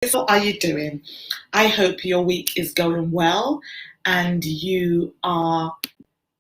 How are you doing? I hope your week is going well and you are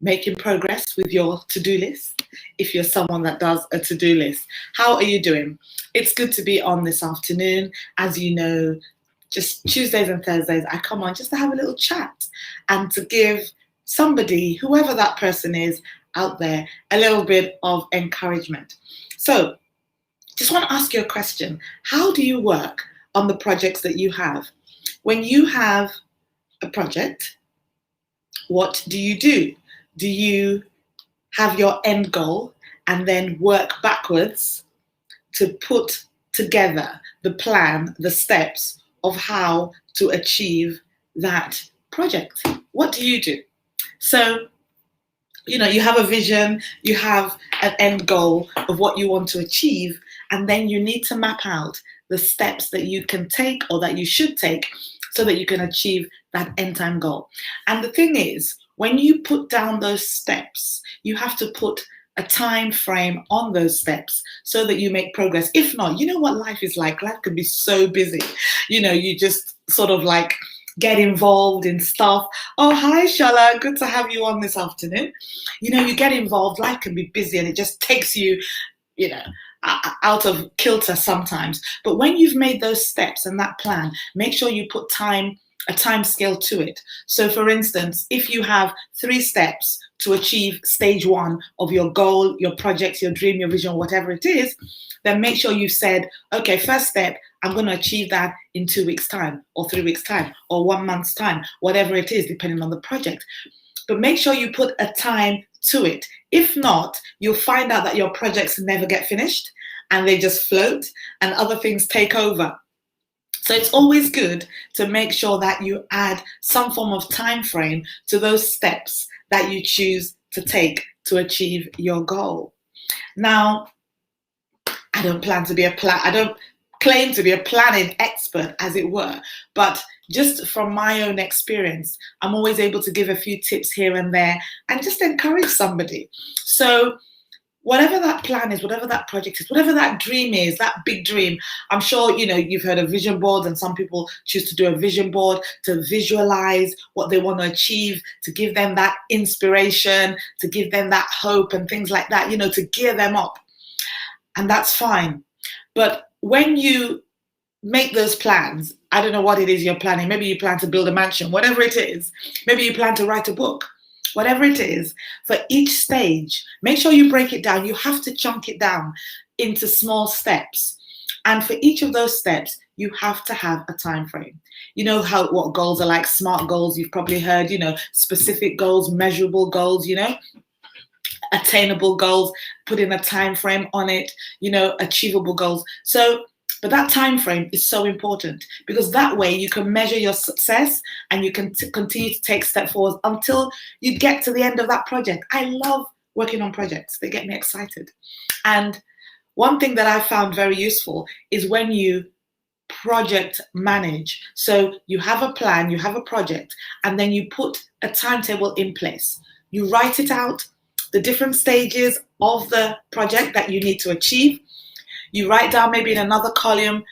making progress with your to-do list if you're someone that does a to-do list. How are you doing? It's good to be on this afternoon. As you know, just Tuesdays and Thursdays, I come on just to have a little chat and to give somebody, whoever that person is out there, a little bit of encouragement. So, just want to ask you a question. How do you work on the projects that you have? When you have a project, what do you do? Do you have your end goal and then work backwards to put together the plan, the steps of how to achieve that project? What do you do? So, you have a vision, you have an end goal of what you want to achieve, and then you need to map out the steps that you can take or that you should take so that you can achieve that end time goal. And the thing is, when you put down those steps, you have to put a time frame on those steps so that you make progress. If not, you know what life is like. Life can be so busy. You just sort of like get involved in stuff. Oh, hi, Shala. Good to have you on this afternoon. You get involved. Life can be busy and it just takes you, out of kilter sometimes. But when you've made those steps and that plan, make sure you put a time scale to it. So for instance, if you have 3 steps to achieve stage 1 of your goal, your project, your dream, your vision, whatever it is, then make sure you've said, okay, first step, I'm going to achieve that in 2 weeks' time or 3 weeks' time or 1 month's time, whatever it is, depending on the project. But make sure you put a time to it. If not, you'll find out that your projects never get finished and they just float and other things take over. So it's always good to make sure that you add some form of time frame to those steps that you choose to take to achieve your goal. Now, I don't claim to be a planning expert, as it were, but just from my own experience, I'm always able to give a few tips here and there and just encourage somebody. So whatever that plan is, whatever that project is, whatever that dream is, that big dream, I'm sure, you've heard of vision boards, and some people choose to do a vision board to visualize what they want to achieve, to give them that inspiration, to give them that hope and things like that, to gear them up. And that's fine. But when you make those plans, I don't know what it is you're planning. Maybe you plan to build a mansion, whatever it is. Maybe you plan to write a book. Whatever it is, for each stage, make sure you break it down. You have to chunk it down into small steps. And for each of those steps, you have to have a time frame. You know what goals are like, SMART goals, you've probably heard, specific goals, measurable goals, attainable goals, putting a time frame on it, achievable goals. But that time frame is so important because that way you can measure your success and you can continue to take step forward until you get to the end of that project. I love working on projects. They get me excited. And one thing that I found very useful is when you project manage. So you have a plan, you have a project, and then you put a timetable in place. You write it out, the different stages of the project that you need to achieve. You write down maybe in another column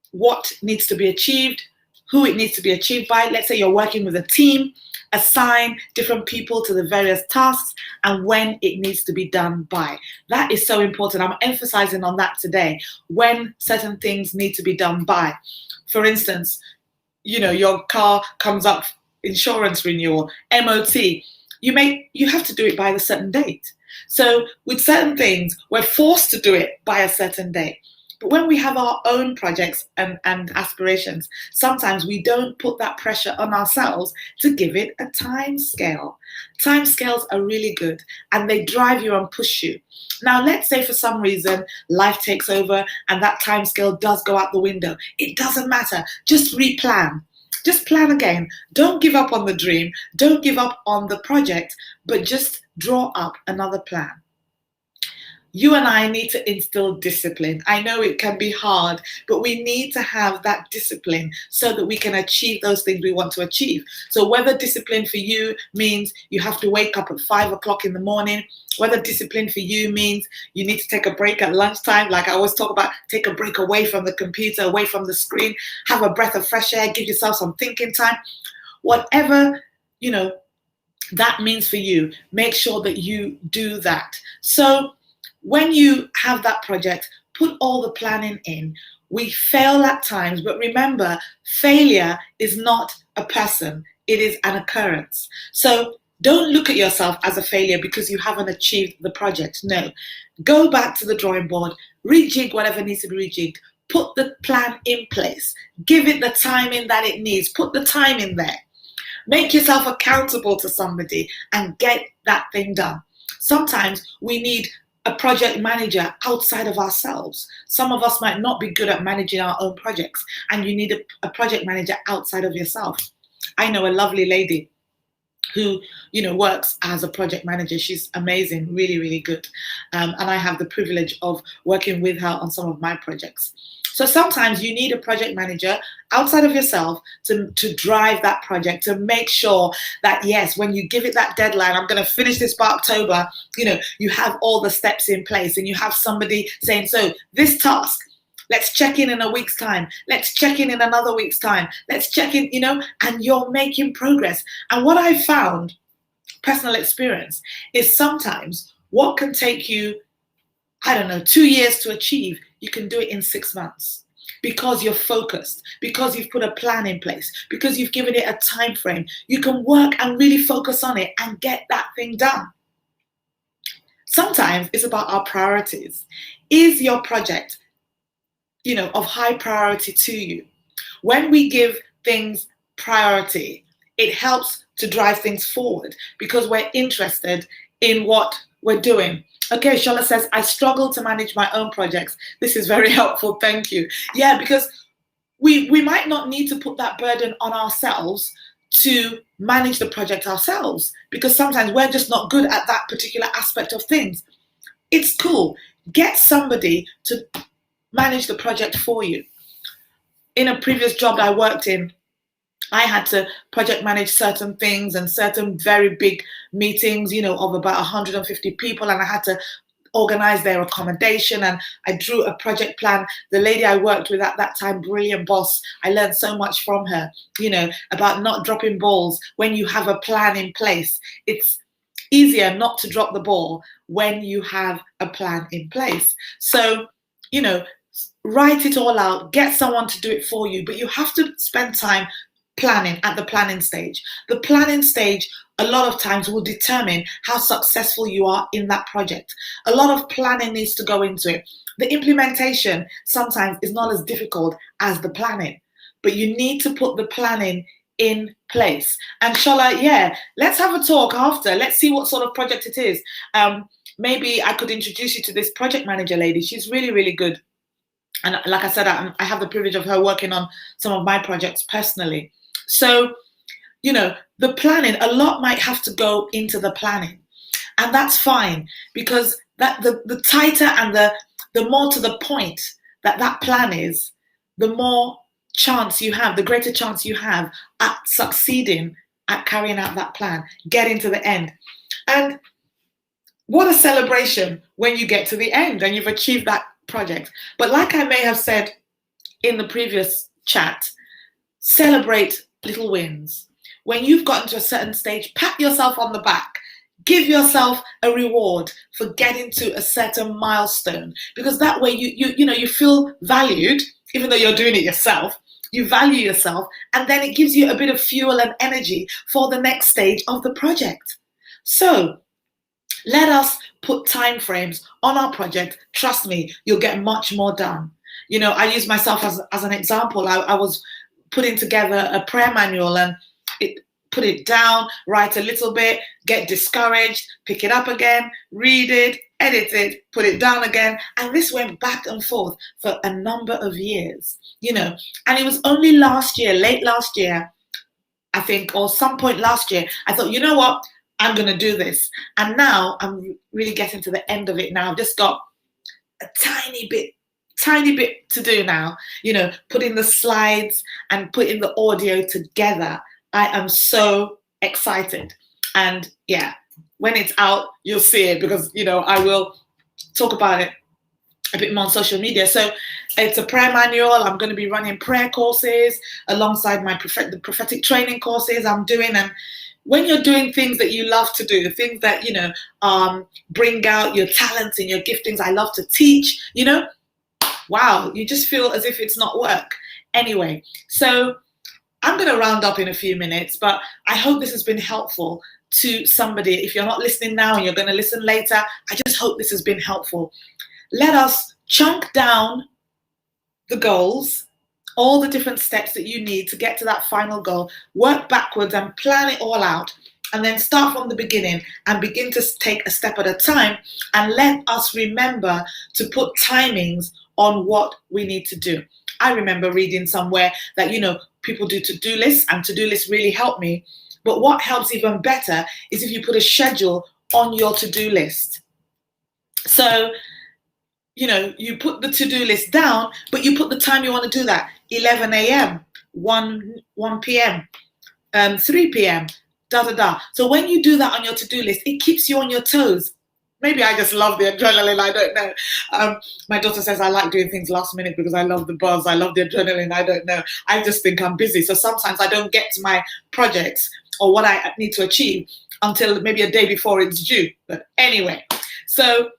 what needs to be achieved, who it needs to be achieved by. Let's say you're working with a team, assign different people to the various tasks and when it needs to be done by. That is so important. I'm emphasizing on that today, when certain things need to be done by. For instance, your car comes up, insurance renewal, MOT. You have to do it by a certain date. So with certain things, we're forced to do it by a certain date. But when we have our own projects and aspirations, sometimes we don't put that pressure on ourselves to give it a time scale. Time scales are really good and they drive you and push you. Now, let's say for some reason life takes over and that time scale does go out the window. It doesn't matter. Just replan. Just plan again. Don't give up on the dream. Don't give up on the project, but just draw up another plan. you and I need to instill discipline. I know it can be hard, but we need to have that discipline so that we can achieve those things we want to achieve. So whether discipline for you means you have to wake up at 5 o'clock in the morning, whether discipline for you means you need to take a break at lunchtime, like I always talk about, take a break away from the computer, away from the screen, have a breath of fresh air, give yourself some thinking time, whatever, that means for you, make sure that you do that. So when you have that project, put all the planning in. We fail at times, but remember, failure is not a person, it is an occurrence. So don't look at yourself as a failure because you haven't achieved the project. No, go back to the drawing board, rejig whatever needs to be rejigged, put the plan in place, give it the timing that it needs, put the time in there. Make yourself accountable to somebody and get that thing done. Sometimes we need a project manager outside of ourselves. Some of us might not be good at managing our own projects, and you need a project manager outside of yourself. I know a lovely lady who works as a project manager. She's amazing, really, really good. And I have the privilege of working with her on some of my projects. So sometimes you need a project manager outside of yourself to drive that project, to make sure that, yes, when you give it that deadline, I'm going to finish this by October, you have all the steps in place and you have somebody saying, so this task, let's check in a week's time. Let's check in another week's time. Let's check in, and you're making progress. And what I found, personal experience, is sometimes what can take you, 2 years to achieve, you can do it in 6 months because you're focused, because you've put a plan in place, because you've given it a time frame. You can work and really focus on it and get that thing done. Sometimes it's about our priorities. Is your project of high priority to you? When we give things priority, it helps to drive things forward because we're interested in what we're doing. Okay, Shola says, I struggle to manage my own projects. This is very helpful, thank you. Yeah, because we might not need to put that burden on ourselves to manage the project ourselves, because sometimes we're just not good at that particular aspect of things. It's cool. Get somebody to manage the project for you. In a previous job I worked in, I had to project manage certain things and certain very big meetings, of about 150 people, and I had to organize their accommodation, and I drew a project plan. The lady I worked with at that time, brilliant boss, I learned so much from her, about not dropping balls. When you have a plan in place, it's easier not to drop the ball when you have a plan in place. So, write it all out, get someone to do it for you, but you have to spend time planning at the planning stage. The planning stage a lot of times will determine how successful you are in that project. A lot of planning needs to go into it. The implementation sometimes is not as difficult as the planning, but you need to put the planning in place. And Shola, yeah, let's have a talk after. Let's see what sort of project it is. Maybe I could introduce you to this project manager lady. She's really, really good. And like I said, I have the privilege of her working on some of my projects personally. So, the planning, a lot might have to go into the planning. And that's fine, because that the tighter and the more to the point that plan is, the more chance you have, the greater chance you have at succeeding at carrying out that plan, getting to the end. And what a celebration when you get to the end and you've achieved that project. But like I may have said in the previous chat, celebrate little wins. When you've gotten to a certain stage, pat yourself on the back. Give yourself a reward for getting to a certain milestone, because that way you feel valued, even though you're doing it yourself. You value yourself, and then it gives you a bit of fuel and energy for the next stage of the project. So let us put time frames on our project. Trust me, you'll get much more done. I use myself as an example. I was putting together a prayer manual, and put it down, write a little bit, get discouraged, pick it up again, read it, edit it, put it down again. And this went back and forth for a number of years, and it was only last year, late last year, I think, or some point last year, I thought, you know what? I'm going to do this. And now I'm really getting to the end of it now. I've just got a tiny bit to do now, putting the slides and putting the audio together. I am so excited. And yeah, when it's out, you'll see it, because, I will talk about it a bit more on social media. So it's a prayer manual. I'm going to be running prayer courses alongside the prophetic training courses I'm doing. And when you're doing things that you love to do, the things that, bring out your talents and your giftings, I love to teach, wow, you just feel as if it's not work. Anyway, so I'm going to round up in a few minutes, but I hope this has been helpful to somebody. If you're not listening now and you're going to listen later, I just hope this has been helpful. Let us chunk down the goals, all the different steps that you need to get to that final goal, work backwards and plan it all out, and then start from the beginning and begin to take a step at a time. And let us remember to put timings on what we need to do. I remember reading somewhere that, people do to-do lists, and to-do lists really help me. But what helps even better is if you put a schedule on your to-do list. So, you put the to-do list down, but you put the time you want to do that. 11 a.m., 1 p.m., 3 p.m., So when you do that on your to-do list, it keeps you on your toes. Maybe I just love the adrenaline, I don't know. My daughter says I like doing things last minute because I love the buzz, I love the adrenaline, I don't know. I just think I'm busy. So sometimes I don't get to my projects or what I need to achieve until maybe a day before it's due. But anyway, so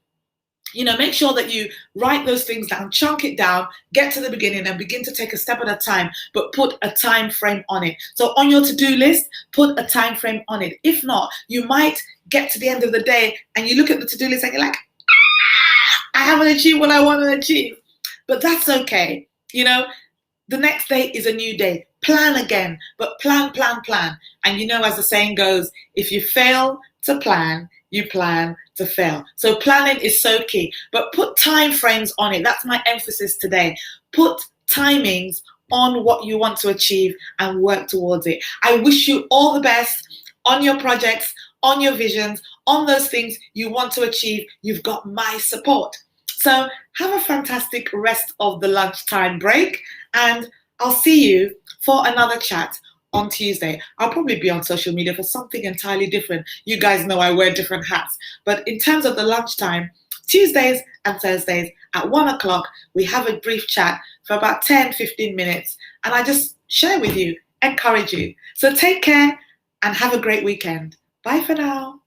make sure that you write those things down, chunk it down, get to the beginning and begin to take a step at a time, but put a time frame on it. So on your to-do list, put a time frame on it. If not, you might get to the end of the day and you look at the to-do list and you're like, I haven't achieved what I want to achieve. But that's okay. The next day is a new day. Plan again, but plan. And as the saying goes, if you fail to plan, you plan to fail. So planning is so key, but put time frames on it. That's my emphasis today. Put timings on what you want to achieve and work towards it. I wish you all the best on your projects, on your visions, on those things you want to achieve. You've got my support. So have a fantastic rest of the lunchtime break, and I'll see you for another chat on Tuesday. I'll probably be on social media for something entirely different. You guys know I wear different hats. But in terms of the lunchtime, Tuesdays and Thursdays at 1 o'clock, we have a brief chat for about 10-15 minutes. And I just share with you, encourage you. So take care and have a great weekend. Bye for now.